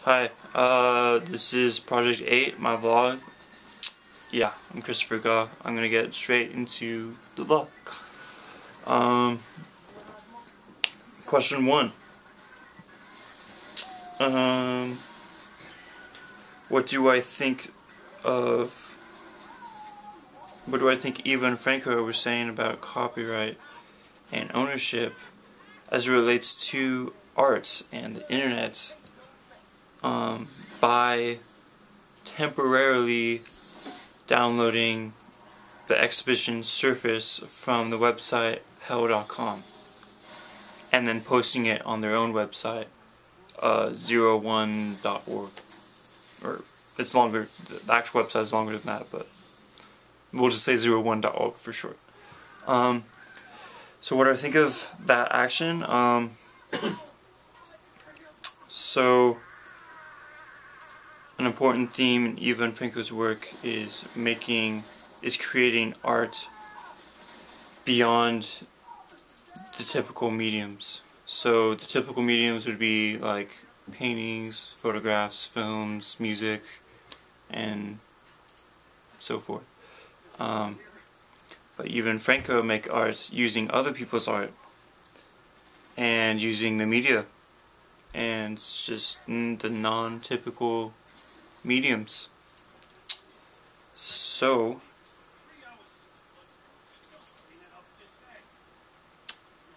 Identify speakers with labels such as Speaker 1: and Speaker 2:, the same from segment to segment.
Speaker 1: Hi, this is Project 8, my vlog. Yeah, I'm Christopher Gaw. I'm gonna get straight into the vlog. Question 1. Um, what do I think of, what do I think Eva and Franco were saying about copyright and ownership as it relates to art and the internet, by temporarily downloading the exhibition surface from the website hell.com and then posting it on their own website, 01.org, or it's longer, the actual website is longer than that, but we'll just say 01.org for short. So what do I think of that action? So an important theme in Eva and Franco's work is creating art beyond the typical mediums. So the typical mediums would be like paintings, photographs, films, music, and so forth. But even Franco make art using other people's art and using the media and just the non-typical mediums. So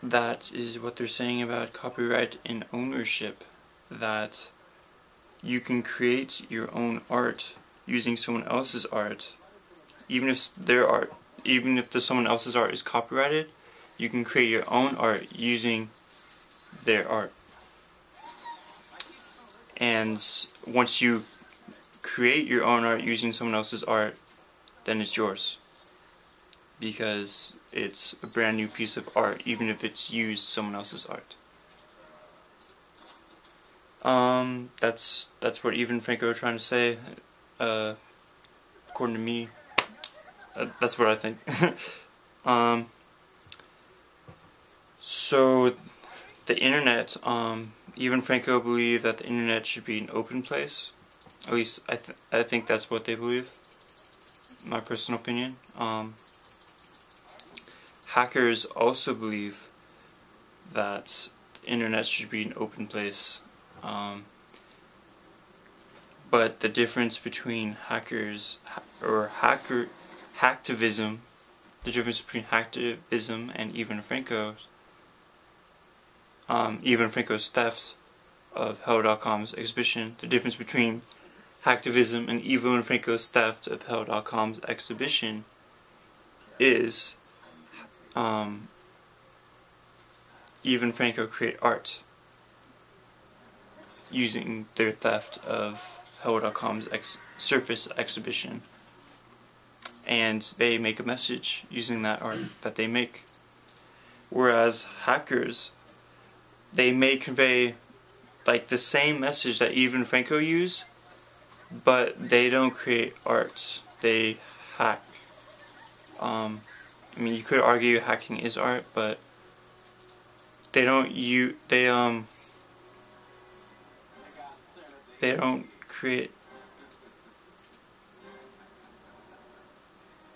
Speaker 1: that is what they're saying about copyright and ownership, that you can create your own art using someone else's art. Even if someone else's art is copyrighted, you can create your own art using their art. And once you create your own art using someone else's art, then it's yours, because it's a brand new piece of art, even if it's used someone else's art. That's what even Franco are trying to say, according to me. That's what I think. So the internet, even Franco believe that the internet should be an open place. At least I think that's what they believe. My personal opinion. Hackers also believe that the internet should be an open place. But the difference between hacktivism, the difference between hacktivism and even Franco's thefts of Hell.com's exhibition, the difference between hacktivism and Eva and Franco's theft of Hell.com's exhibition is Eva and Franco create art using their theft of Hell.com's surface exhibition, and they make a message using that art that they make. Whereas hackers, they may convey like the same message that Eva and Franco use, but they don't create art, they hack. I mean, you could argue hacking is art, but they don't create,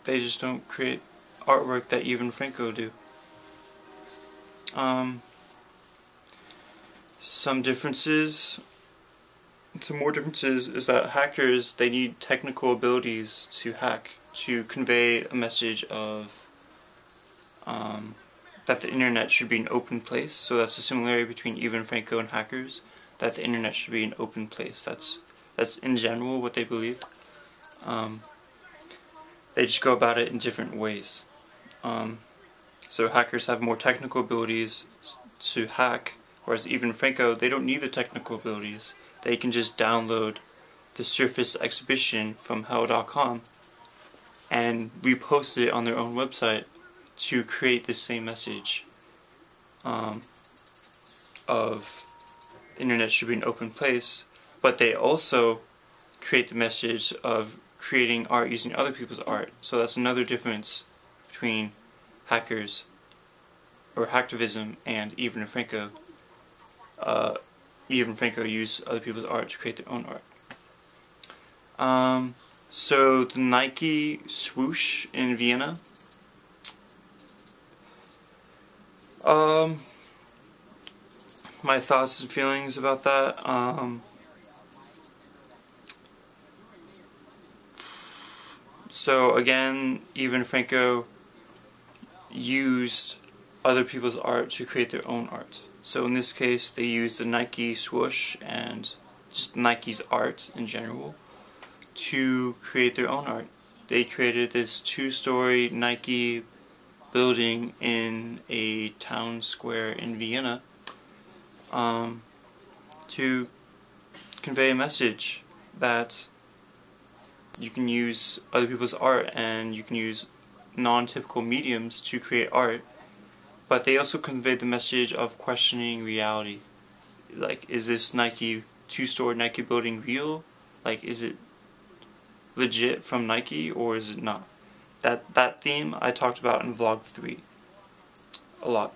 Speaker 1: they just don't create artwork that even Franco do. Some more differences is that hackers, they need technical abilities to hack, to convey a message of that the internet should be an open place. So that's the similarity between Eva and Franco and hackers, that the internet should be an open place. That's in general what they believe. They just go about it in different ways. So hackers have more technical abilities to hack, whereas Eva and Franco, they don't need the technical abilities. They can just download the surface exhibition from hell.com and repost it on their own website to create the same message of internet should be an open place, but they also create the message of creating art using other people's art. So that's another difference between hackers or hacktivism and Eva and Franco. Eve and Franco use other people's art to create their own art. So the Nike swoosh in Vienna. My thoughts and feelings about that. So again, Eve and Franco used other people's art to create their own art. So in this case, they used the Nike swoosh and just Nike's art in general to create their own art. They created this 2-story Nike building in a town square in Vienna to convey a message that you can use other people's art and you can use non-typical mediums to create art, but they also conveyed the message of questioning reality. Like, is this 2-story Nike building real? Like, is it legit from Nike or is it not? That theme I talked about in vlog 3 a lot.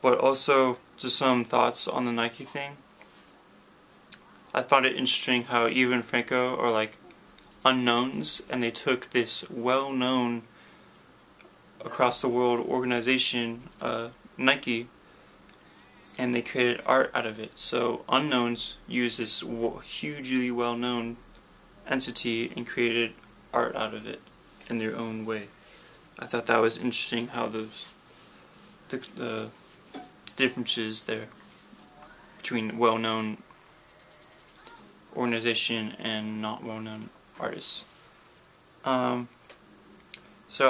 Speaker 1: But also just some thoughts on the Nike thing. I found it interesting how Eve and Franco are like unknowns, and they took this well-known across the world organization, Nike, and they created art out of it. So unknowns used this hugely well-known entity and created art out of it in their own way. I thought that was interesting how the differences there between well-known organization and not well-known artists. So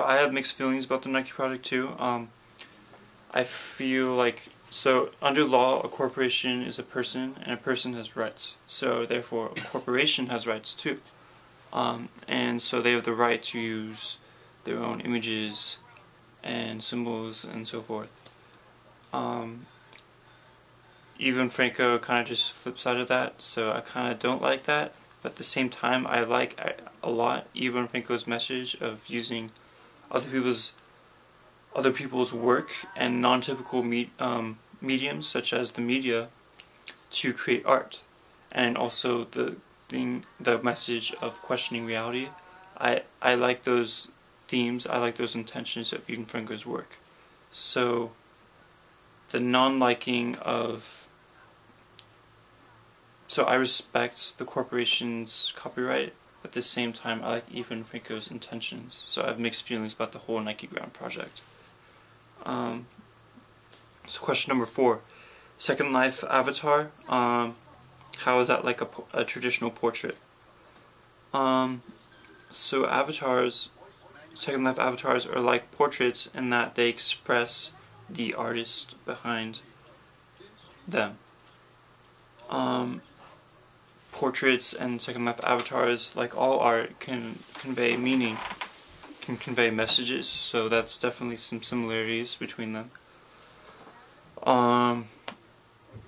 Speaker 1: I have mixed feelings about the Nike product too. I feel like, so under law, a corporation is a person, and a person has rights. So therefore, a corporation has rights too. And so they have the right to use their own images and symbols and so forth. Even Franco kind of just flips out of that, so I kind of don't like that. But at the same time, I like a lot Even Franco's message of using other people's work and non-typical mediums such as the media to create art, and also the message of questioning reality. I like those themes. I like those intentions of Even Franco's work. So the non-liking of So I respect the corporation's copyright, but at the same time I like Even Franco's intentions. So I have mixed feelings about the whole Nike Ground project. So question number 4. Second Life avatar. How is that like a traditional portrait? So avatars, Second Life avatars are like portraits in that they express the artist behind them. Portraits and Second Life avatars, like all art, can convey meaning, can convey messages, so that's definitely some similarities between them.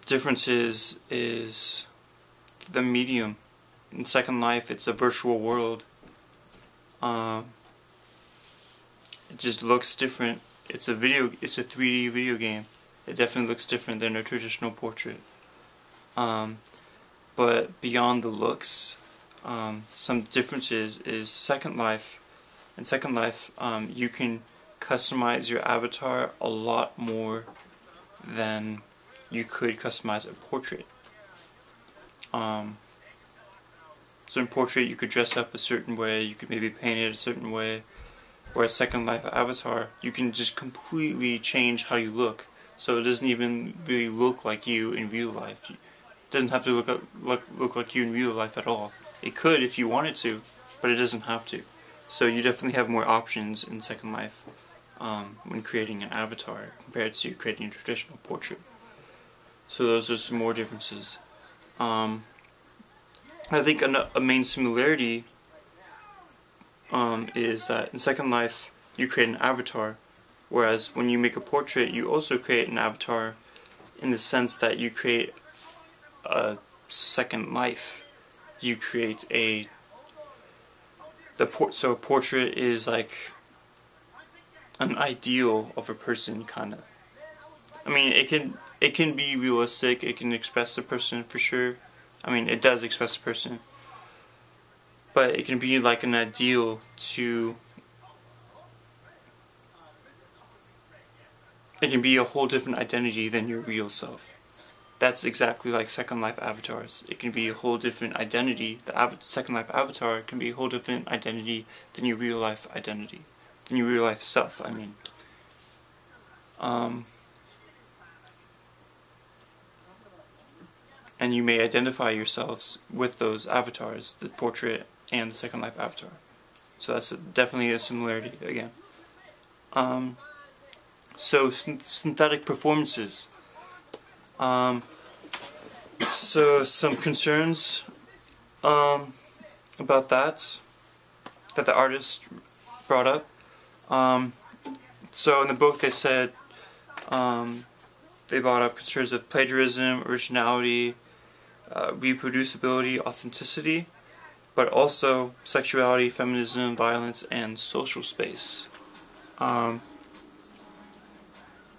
Speaker 1: Differences is the medium. In Second Life, it's a virtual world. It just looks different. It's a 3D video game. It definitely looks different than a traditional portrait. But beyond the looks, some differences is Second Life. In Second Life, you can customize your avatar a lot more than you could customize a portrait. So in portrait, you could dress up a certain way, you could maybe paint it a certain way. Whereas Second Life avatar, you can just completely change how you look, so it doesn't even really look like you in real life. It doesn't have to look like you in real life at all. It could if you wanted to, but it doesn't have to. So you definitely have more options in Second Life when creating an avatar compared to creating a traditional portrait. So those are some more differences. I think a main similarity is that in Second Life you create an avatar, whereas when you make a portrait you also create an avatar in the sense that you create a second life. You create so a portrait is like an ideal of a person, kinda. I mean, it can be realistic. It can express the person for sure. I mean, it does express the person, but it can be like an ideal to. It can be a whole different identity than your real self. That's exactly like Second Life avatars. It can be a whole different identity. The Second Life avatar can be a whole different identity than your real life identity, than your real life self. I mean, and you may identify yourselves with those avatars, the portrait and the Second Life avatar. So that's definitely a similarity again. So synthetic performances. So some concerns about that the artist brought up. So in the book they said they brought up concerns of plagiarism, originality, reproducibility, authenticity, but also sexuality, feminism, violence, and social space.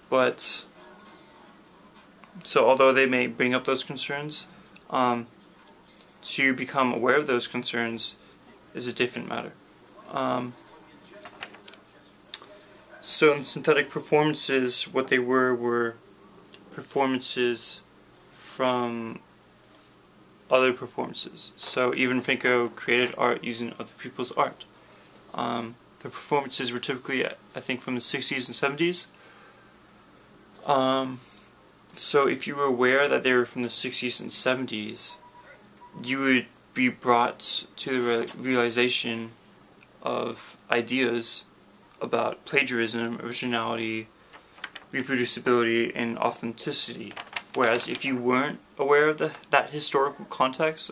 Speaker 1: But so although they may bring up those concerns, to become aware of those concerns is a different matter. So in synthetic performances, what they were performances from other performances. So Ivan Franko created art using other people's art. The performances were typically, I think, from the 60s and 70s. So if you were aware that they were from the 60s and 70s, you would be brought to the realization of ideas about plagiarism, originality, reproducibility, and authenticity. Whereas if you weren't aware of that historical context,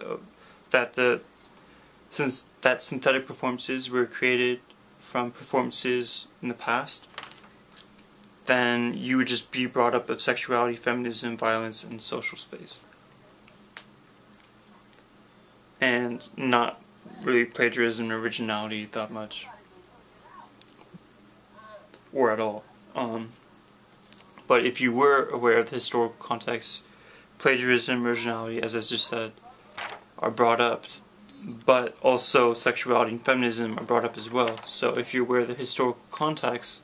Speaker 1: since synthetic performances were created from performances in the past, then you would just be brought up of sexuality, feminism, violence, and social space. And not really plagiarism and originality that much. Or at all. But if you were aware of the historical context, plagiarism, originality, as I just said, are brought up. But also sexuality and feminism are brought up as well. So if you're aware of the historical context,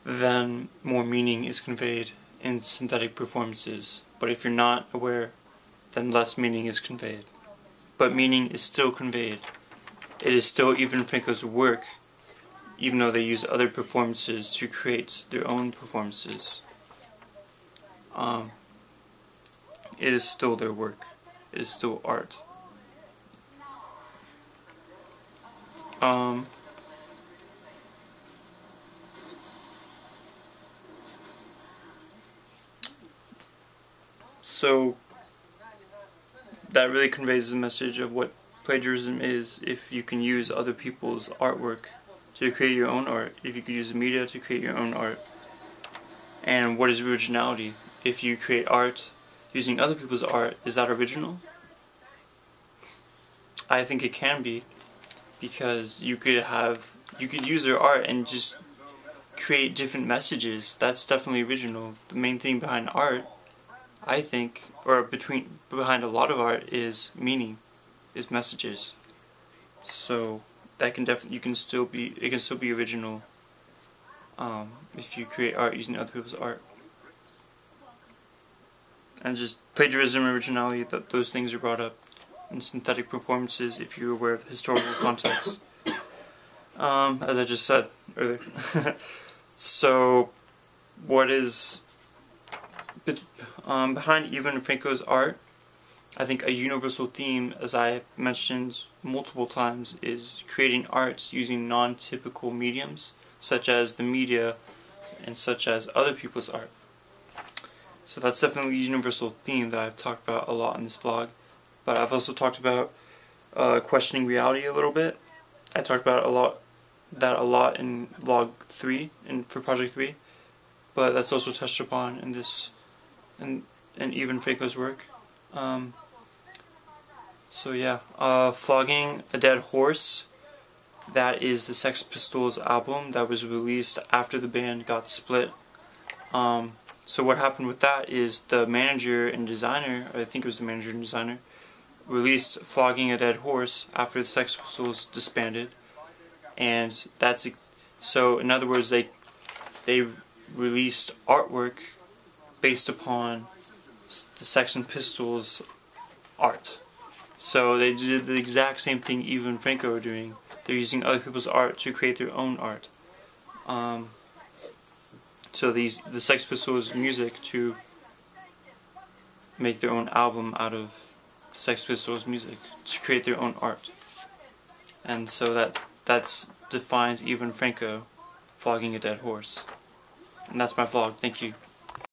Speaker 1: then more meaning is conveyed in synthetic performances. But if you're not aware, then less meaning is conveyed. But meaning is still conveyed. It is still Ivan Franko's work, even though they use other performances to create their own performances. It is still their work. It is still art. So that really conveys the message of what plagiarism is, if you can use other people's artwork to create your own art, if you could use the media to create your own art. And what is originality? If you create art using other people's art, is that original? I think it can be, because you could use their art and just create different messages. That's definitely original. The main thing behind art, I think, or behind a lot of art, is meaning, is messages. So that can it can still be original if you create art using other people's art. And just plagiarism and originality, those things are brought up in synthetic performances if you're aware of the historical context. As I just said earlier. So what is behind Ivan Franko's art? I think a universal theme, as I mentioned multiple times, is creating art using non-typical mediums, such as the media and such as other people's art. So that's definitely a universal theme that I've talked about a lot in this vlog. But I've also talked about questioning reality a little bit. I talked about a lot in vlog 3 for project 3, but that's also touched upon in this in Ivan Franko's work. So yeah, Flogging a Dead Horse, that is the Sex Pistols album that was released after the band got split. So what happened with that is the manager and designer, I think it was the manager and designer, released Flogging a Dead Horse after the Sex Pistols disbanded, and so in other words they released artwork based upon the Sex and Pistols art. So they did the exact same thing Eve and Franco are doing. They're using other people's art to create their own art. So the Sex Pistols music to make their own album out of Sex Pistols music, to create their own art. And so that defines Eve and Franco, Flogging a Dead Horse. And that's my vlog. Thank you.